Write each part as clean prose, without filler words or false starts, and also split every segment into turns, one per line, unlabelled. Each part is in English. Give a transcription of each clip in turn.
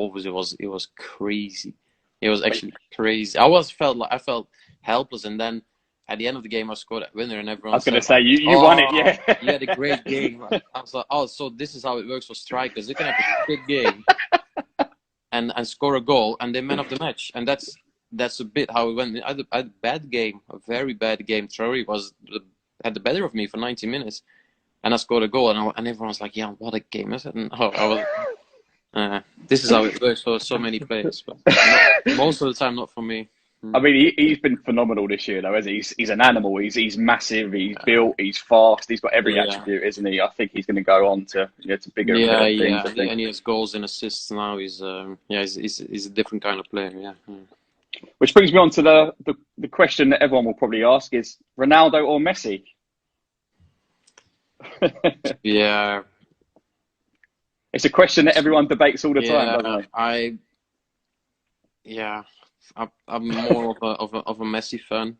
it was crazy. It was actually crazy. I felt helpless, and then at the end of the game, I scored that winner, and
I
everyone
was going to
said,
say you won it,
"Oh,
yeah.
you had a great game." I was like, "Oh, so this is how it works for strikers. You can have a good game and score a goal, and they're man of the match." And that's a bit how it went. I had a bad game, a very bad game. Traore had the better of me for 90 minutes, and I scored a goal, and everyone was like, "Yeah, what a game is it?" And I was. This is how it works for so many players, but most of the time not for me.
I mean, he's been phenomenal this year, though, hasn't he? He's an animal. He's massive. He's built. He's fast. He's got every
Yeah,
attribute, isn't he? I think he's going to go on to bigger and
yeah,
better things.
yeah.
I think.
And he has goals and assists now. He's a different kind of player. Yeah,
Which brings me on to the question that everyone will probably ask: is Ronaldo or Messi?
yeah,
It's a question that everyone debates all the time, doesn't
yeah.
it?
Yeah. I'm more of a Messi fan,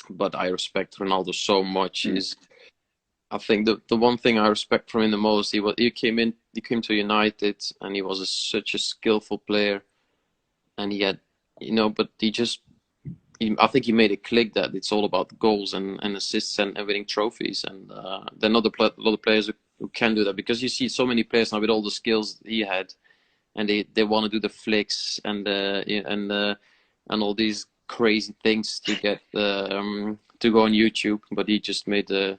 but I respect Ronaldo so much.
Mm.
I think the one thing I respect from him the most, he came to United, and he was such a skillful player, and he had, but I think he made it click that it's all about goals and assists and winning trophies, and there are not a lot of players who can do that, because you see so many players now with all the skills he had, and they want to do the flicks and all these crazy things to get to go on YouTube, but he just made the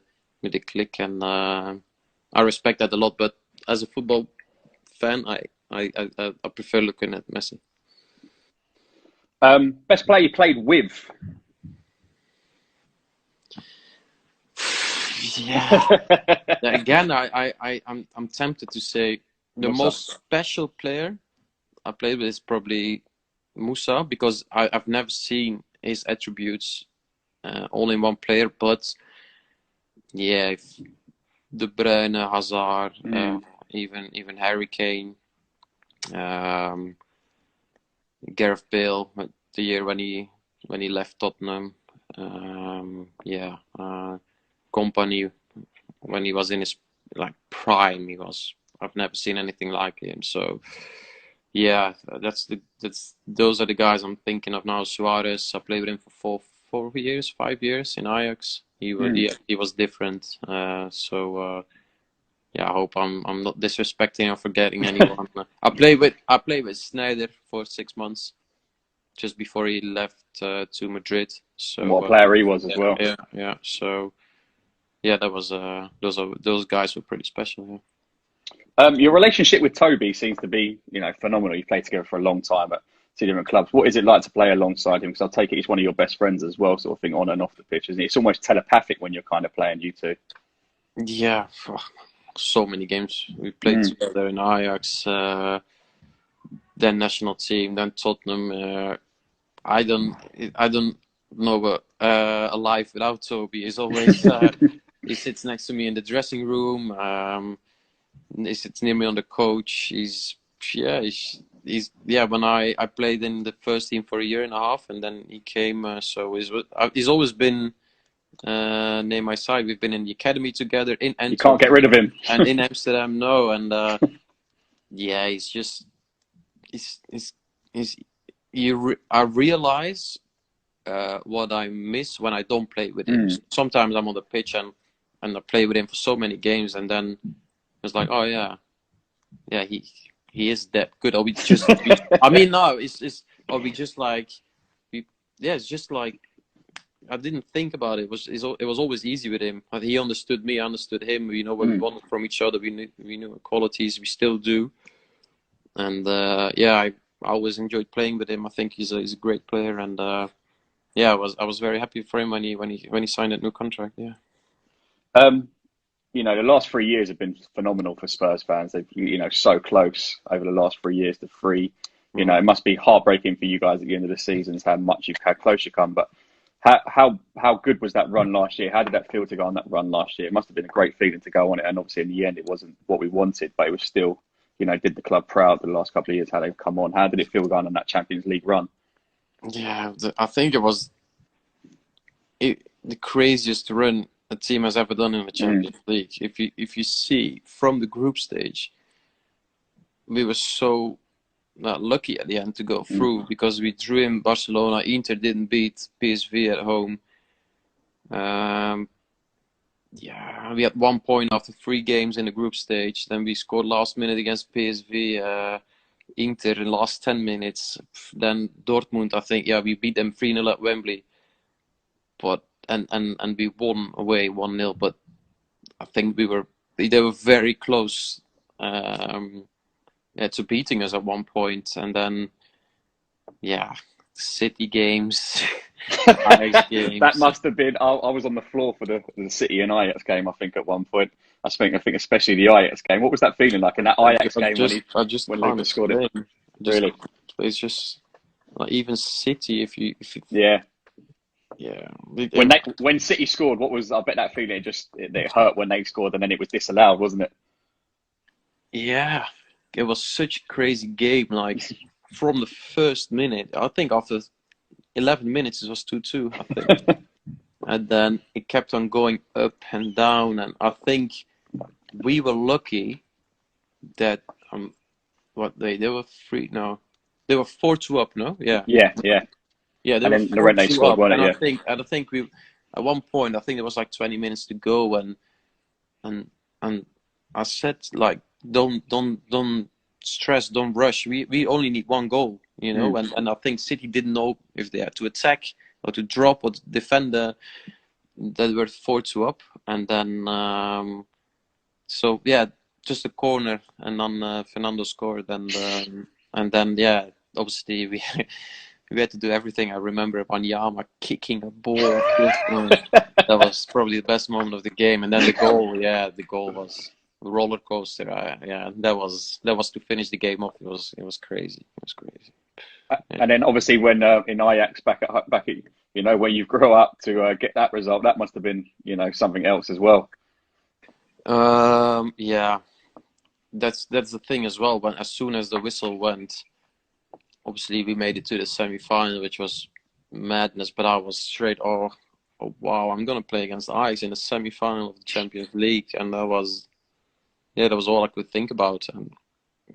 click, and I respect that a lot. But as a football fan, I prefer looking at Messi.
Best player you played with?
Yeah. Again, I'm tempted to say the
What's up?
most special player I played with is probably Musa, because I've never seen his attributes all in one player. But yeah, if De Bruyne, Hazard, even Harry Kane, um, Gareth Bale, the year when he left Tottenham, Company when he was in his prime, I've never seen anything like him. So yeah, those are the guys I'm thinking of now. Suarez, I played with him for 4 years, 5 years in Ajax. He was different. Yeah, I hope I'm not disrespecting or forgetting anyone. I played with Sneijder for 6 months just before he left to Madrid.
And
So
what a player he was as well.
yeah. So yeah, that was those guys were pretty special. Yeah.
Your relationship with Toby seems to be, phenomenal. You played together for a long time at two different clubs. What is it like to play alongside him? Because I'll take it he's one of your best friends as well, sort of thing, on and off the pitch, isn't it? It's almost telepathic when you're kind of playing, you two.
Yeah, so many games we played together in Ajax, then national team, then Tottenham. I don't know a life without Toby. He's always he sits next to me in the dressing room. He sits near me on the coach. He's when I played in the first team for a year and a half, and then he came. So he's always been near my side. We've been in the academy together in
You can't get
Antwerp
rid of him.
and in Amsterdam. No, and yeah, I realize what I miss when I don't play with him. Sometimes I'm on the pitch and I play with him for so many games, and then it's like, oh yeah, he is that good. Or we just, I mean, no, or we just it's just like I didn't think about it. It was always easy with him. He understood me, I understood him. We know what we wanted from each other. We knew qualities. We still do, and I always enjoyed playing with him. I think he's a great player, and I was very happy for him when he signed that new contract. Yeah.
The last 3 years have been phenomenal for Spurs fans. They've, so close over the last 3 years to three. It must be heartbreaking for you guys at the end of the season how close you come. But how good was that run last year? How did that feel to go on that run last year? It must have been a great feeling to go on it. And obviously in the end, it wasn't what we wanted, but it was still, did the club proud the last couple of years, how they've come on. How did it feel going on that Champions League run?
Yeah, I think it was the craziest run a team has ever done in the Champions League. If you see from the group stage, we were so lucky at the end to go through, because we drew in Barcelona. Inter didn't beat PSV at home. Yeah, we had 1 point after 3 games in the group stage. Then we scored last minute against PSV. Inter in the last 10 minutes. Then Dortmund, I think, yeah, we beat them 3-0 at Wembley. But and we won away 1-0. But I think they were very close to beating us at one point. And then, yeah, City games, Ajax games.
That must have been. I was on the floor for the City and Ajax game, I think, at one point. I think especially the Ajax game. What was that feeling like in that Ajax game when Lucas scored it? Really?
It's just like, even City, if you
yeah.
Yeah.
When City scored, what was, I bet that feeling it hurt when they scored, and then it was disallowed, wasn't it?
Yeah. It was such a crazy game. Like from the first minute, I think after 11 minutes it was 2-2, I think. And then it kept on going up and down, and I think we were lucky that they were 4-2 up, no? Yeah.
Yeah.
Yeah, they
and
were
then Lorente
4-2
scored,
up,
wasn't it?
and I think we, at one point, I think there was like 20 minutes to go, and I said, like, don't stress, don't rush. We only need 1 goal, you know. And I think City didn't know if they had to attack or to drop or to defend. That were 4-2 up, and then so yeah, just a corner, and then Fernando scored, and then yeah, obviously we. We had to do everything. I remember Wanyama kicking a ball. That was probably the best moment of the game. And then the goal, the goal was a roller coaster. That was to finish the game off. It was crazy. It was crazy.
And then obviously when in Ajax back at where you grew up to get that result, that must have been something else as well.
Yeah, that's the thing as well. As soon as the whistle went, obviously we made it to the semi-final, which was madness. But I was straight, oh wow, I'm gonna play against Ajax in the semi-final of the Champions League, and that was all I could think about, and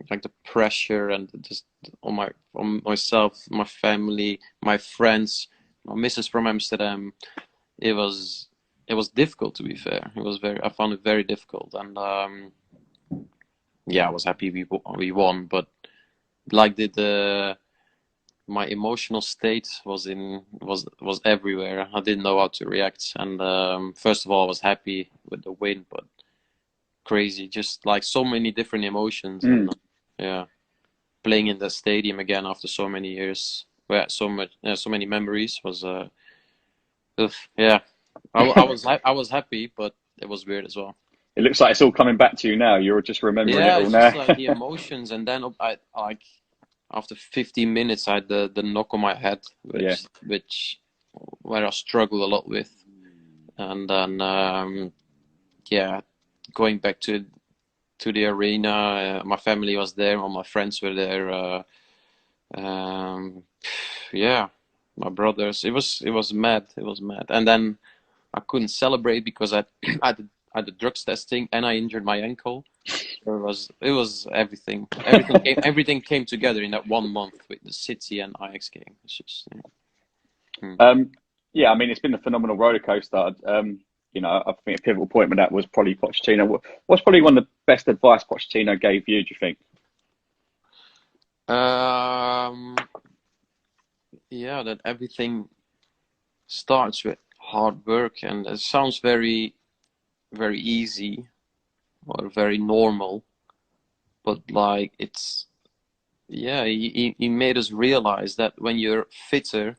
like the pressure and just on myself, my family, my friends, my missus from Amsterdam. It was difficult, to be fair. I found it very difficult, and I was happy we won, but like my emotional state was everywhere. I didn't know how to react, and first of all, I was happy with the win, but crazy, just like so many different emotions, and playing in the stadium again after so many years, so many memories was I was happy, but it was weird as well.
It looks like it's all coming back to you now. You're just remembering it all
it's
now.
just like the emotions, and then I like after 15 minutes I had the knock on my head, where I struggle a lot with, and then going back to the arena, my family was there, all my friends were there, my brothers. It was mad. And then I couldn't celebrate because I had the drugs testing and I injured my ankle. It was everything. Everything came together in that 1 month with the City and Ajax game. It's just,
I mean, it's been a phenomenal roller coaster. I think a pivotal point with that was probably Pochettino. What's probably one of the best advice Pochettino gave you, do you think?
That everything starts with hard work, and it sounds very, very easy or very normal, but like he made us realize that when you're fitter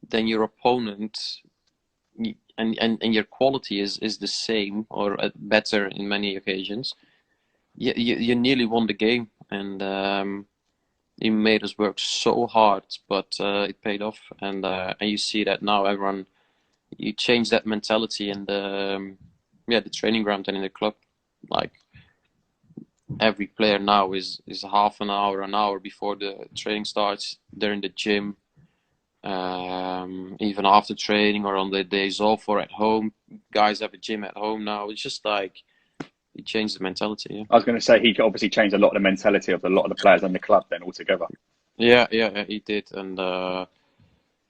than your opponent, and your quality is the same or better in many occasions, you nearly won the game, and he made us work so hard, but it paid off, and you see that now you change that mentality in the training ground and in the club. Like every player now is half an hour before the training starts. They're in the gym, even after training or on the days off or at home. Guys have a gym at home now. It's just like he changed the mentality. Yeah.
I was going to say he obviously changed a lot of the mentality of a lot of the players in the club then altogether.
Yeah, he did, and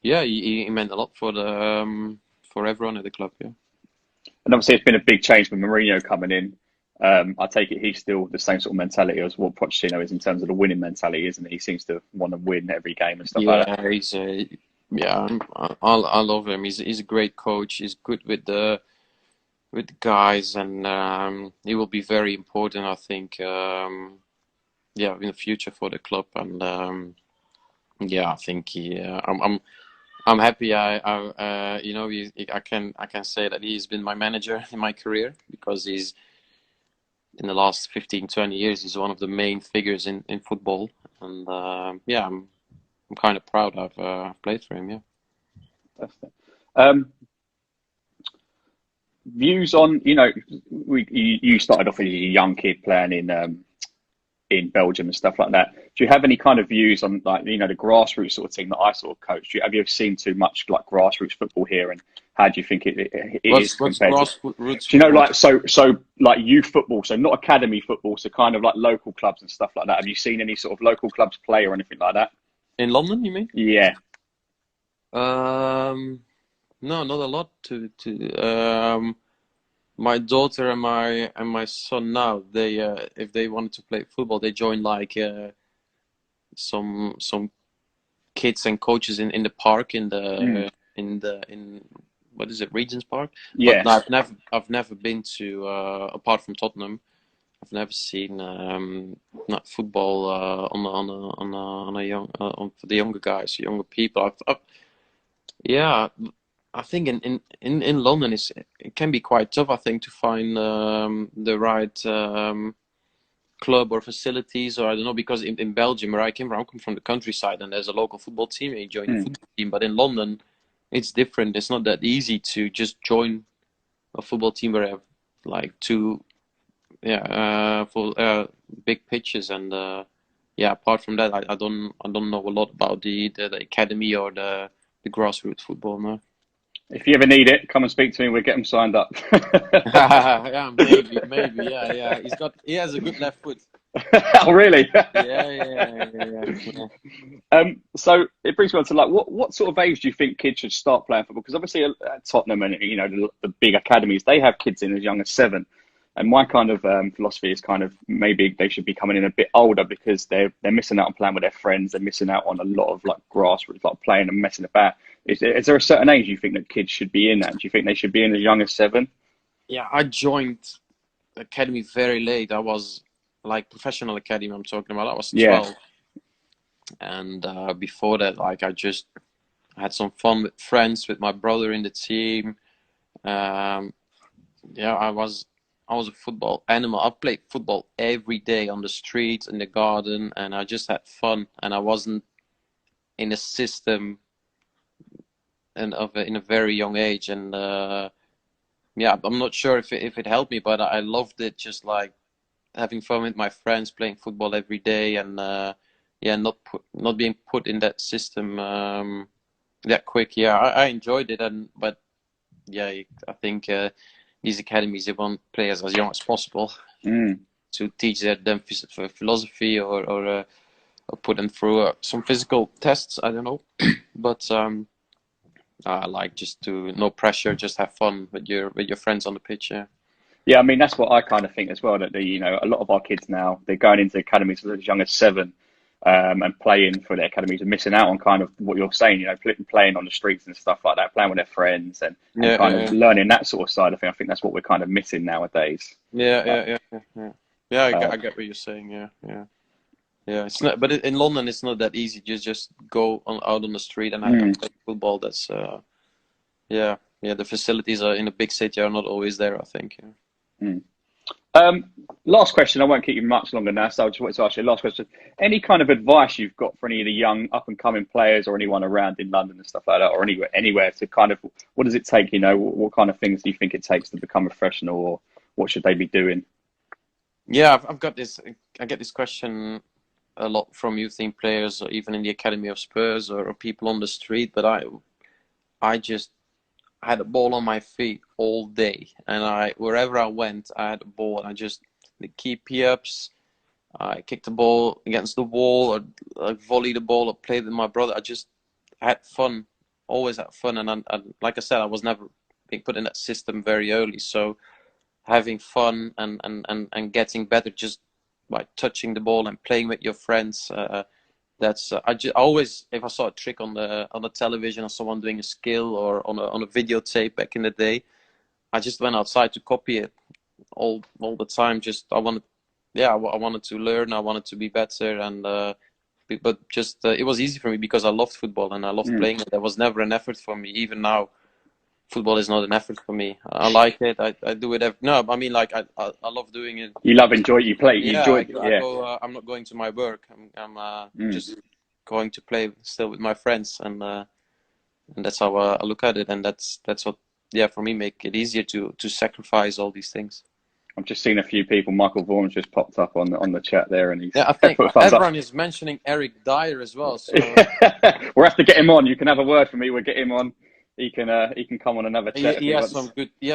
yeah, he meant a lot for everyone at the club. Yeah.
And obviously, it's been a big change with Mourinho coming in. I take it he's still the same sort of mentality as what Pochettino is in terms of the winning mentality, isn't he? He seems to want to win every game and stuff like that.
Yeah, he's a yeah. I love him. He's a great coach. He's good with the guys, and he will be very important, I think. Yeah, in the future for the club, and yeah, I think I'm happy. You know, I can say that he's been my manager in my career because he's in the last 15, 20 years, he's one of the main figures in football, and yeah, I'm kind of proud I've played for him. Yeah.
That's it. Views on you started off as a young kid playing in Belgium and stuff like that. Do you have any kind of views on like the grassroots sort of thing that I sort of coached? Have you ever seen too much like grassroots football here, and how do you think it is
What's
compared to?
grassroots
Do you know
football?
like so like youth football, so not academy football, so kind of like local clubs and stuff like that? Have you seen any sort of local clubs play or anything like that?
In London, you mean?
Yeah.
No, not a lot my daughter and my son now, they if they wanted to play football, they join like some kids and coaches in the park
Mm.
in what is it, Regent's Park? But
Yeah.
no, I've never been to apart from Tottenham, I've never seen not football on a young for the younger guys, younger people. Yeah, I think in London it can be quite tough, I think, to find the right club or facilities, or I don't know, because in Belgium where I came from, I come from the countryside, and there's a local football team and you join the
Mm.
football team. But in London it's different. It's not that easy to just join a football team where I have like two full big pitches, and yeah, apart from that I don't know a lot about the academy or the grassroots football. No.
If you ever need it, come and speak to me. We'll get them signed up.
Yeah, maybe, yeah. He has a good left foot.
Oh, really?
Yeah.
So it brings me on to like what sort of age do you think kids should start playing football? Because obviously Tottenham and the big academies, they have kids in as young as 7. And my kind of philosophy is kind of maybe they should be coming in a bit older because they're missing out on playing with their friends. They're missing out on a lot of like grassroots, like playing and messing about. Is there a certain age you think that kids should be in at? Do you think they should be in as young as 7?
Yeah, I joined academy very late. I was like professional academy I'm talking about. I was
Yeah.
12. And before that, like I just had some fun with friends, with my brother in the team. Um, yeah, I was a football animal. I played football every day on the streets, in the garden, and I just had fun. And I wasn't in a system and in a very young age. And yeah, I'm not sure if it helped me, but I loved it. Just like having fun with my friends, playing football every day, and yeah, not being put in that system that quick. Yeah, I enjoyed it, but yeah, I think these academies, they want players as young as possible
Mm.
to teach them philosophy, or put them through some physical tests. I don't know, but I like just to no pressure, just have fun with your friends on the pitch. Yeah.
Yeah, I mean that's what I kind of think as well. That a lot of our kids now they're going into academies as young as 7, and playing for their academies and missing out on kind of what you're saying. Playing on the streets and stuff like that, playing with their friends and
Yeah,
kind of learning that sort of side of thing. I think that's what we're kind of missing nowadays.
yeah,
Uh,
yeah, yeah, yeah, yeah. Yeah,
uh,
I get what you're saying. Yeah. It's not, but in London, it's not that easy. Just go out on the street and
mm,
play football. That's yeah. The facilities are in a big city are not always there, I think. Yeah.
mm. Last question. I won't keep you much longer now, so I just wanted to ask you a last question. Any kind of advice you've got for any of the young up and coming players or anyone around in London and stuff like that, or anywhere to kind of what does it take? What kind of things do you think it takes to become a professional, or what should they be doing?
Yeah, I've got this. I get this question a lot from youth team players, or even in the academy of Spurs, or people on the street. But I just I had a ball on my feet all day, and wherever I went, I had a ball. I just the key ups. I kicked the ball against the wall, or like volleyed the ball, or played with my brother. I just had fun, always had fun, and like I said, I was never being put in that system very early. So having fun and getting better just by touching the ball and playing with your friends. That's I always, if I saw a trick on the television or someone doing a skill or on a videotape back in the day, I just went outside to copy it all the time. Just I wanted to learn. I wanted to be better, and but just it was easy for me because I loved football and I loved playing it. There was never an effort for me. Even now, football is not an effort for me. I like it. I do it. No, I mean, like I love doing it.
You love enjoy. You play. You enjoy.
I go. I'm not going to my work. I'm just going to play still with my friends, and that's how I look at it. And that's what, for me, make it easier to sacrifice all these things.
I'm just seeing a few people. Michael Vaughan's just popped up on the chat there, and he's
I think everyone is mentioning Eric Dyer as well. So
we'll have to get him on. You can have a word for me. We'll get him on. He can come on another chat.
He has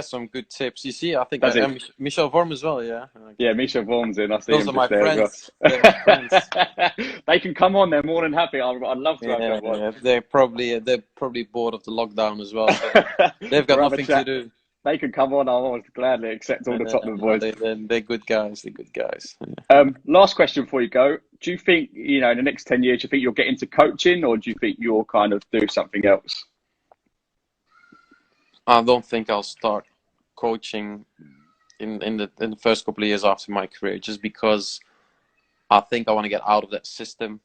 some good tips. You see, I think Michel Vorm as well. Yeah.
Yeah, Michel Vorm's in. I see
those
him
are my
friends.
Well.
They can come on. They're more than happy. I'd love to have them on.
Yeah. They're probably bored of the lockdown as well. So they've got nothing to do.
They can come on. I'll always gladly accept all the Tottenham boys.
They're good guys. They're good guys.
Last question before you go. Do you think, in the next 10 years, do you think you'll get into coaching, or do you think you'll kind of do something else?
I don't think I'll start coaching in the first couple of years after my career, just because I think I want to get out of that system.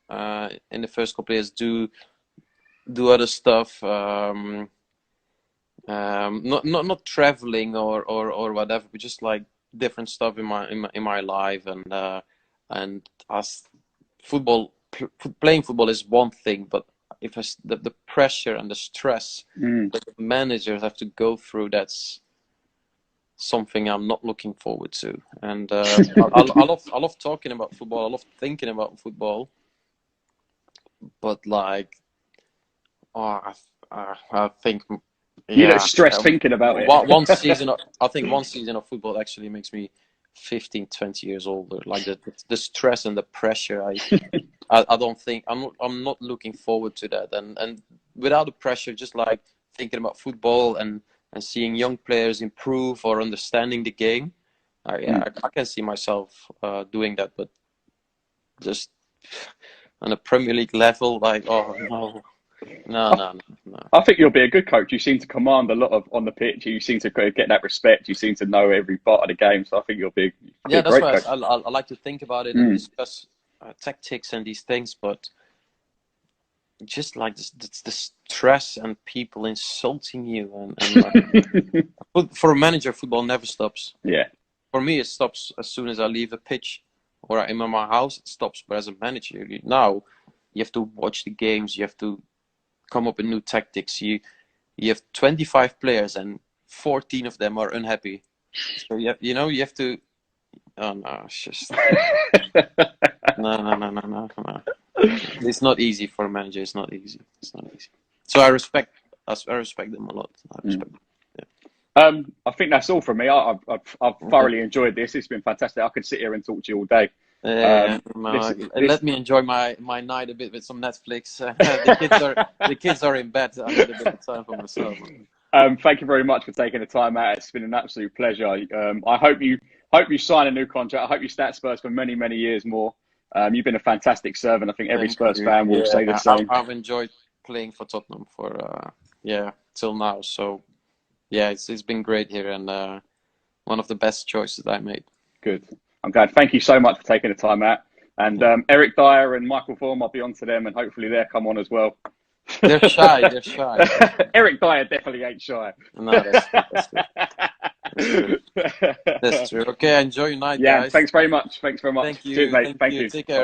In the first couple of years, do other stuff. Not traveling or whatever, but just like different stuff in my life, and as football, playing football is one thing, but if the pressure and the stress that the managers have to go through, that's something I'm not looking forward to. And I love talking about football. I love thinking about football, but like, I think.
You don't stress thinking about it.
I think one season of football actually makes me 15, 20 years older. Like the stress and the pressure, I don't think I'm not looking forward to that. And without the pressure, just like thinking about football and seeing young players improve or understanding the game, I can see myself doing that. But just on a Premier League level, like, oh no. No.
I think you'll be a good coach. You seem to command a lot on the pitch. You seem to get that respect. You seem to know every part of the game. So I think you'll be a
that's
great
why
coach.
I like to think about it and discuss tactics and these things. But just like the stress and people insulting you and for a manager, football never stops.
Yeah.
For me, it stops as soon as I leave a pitch or I'm in my house. It stops. But as a manager, now you have to watch the games. You have to come up with new tactics. You have 25 players and 14 of them are unhappy. So you have to. Oh no, it's just no. It's not easy for a manager. It's not easy. So I respect them a lot. I respect them. Yeah.
I think that's all from me. I've thoroughly enjoyed this. It's been fantastic. I could sit here and talk to you all day.
Let me enjoy my night a bit with some Netflix. The kids are in bed. I need a bit of time for myself.
Thank you very much for taking the time out. It's been an absolute pleasure. I hope you sign a new contract. I hope you stay at Spurs for many, many years more. You've been a fantastic servant. I think every Spurs fan will say the same.
I've enjoyed playing for Tottenham for till now. So it's been great here and one of the best choices I made.
Good. I'm glad. Thank you so much for taking the time out. And Eric Dyer and Michael Vaughan, I'll be on to them, and hopefully they'll come on as well.
They're shy.
Eric Dyer definitely ain't shy.
No, that's good. That's true. Okay, enjoy your night, guys.
Thanks very much. Thank you.
Cheers,
mate. Thank you.
Take care.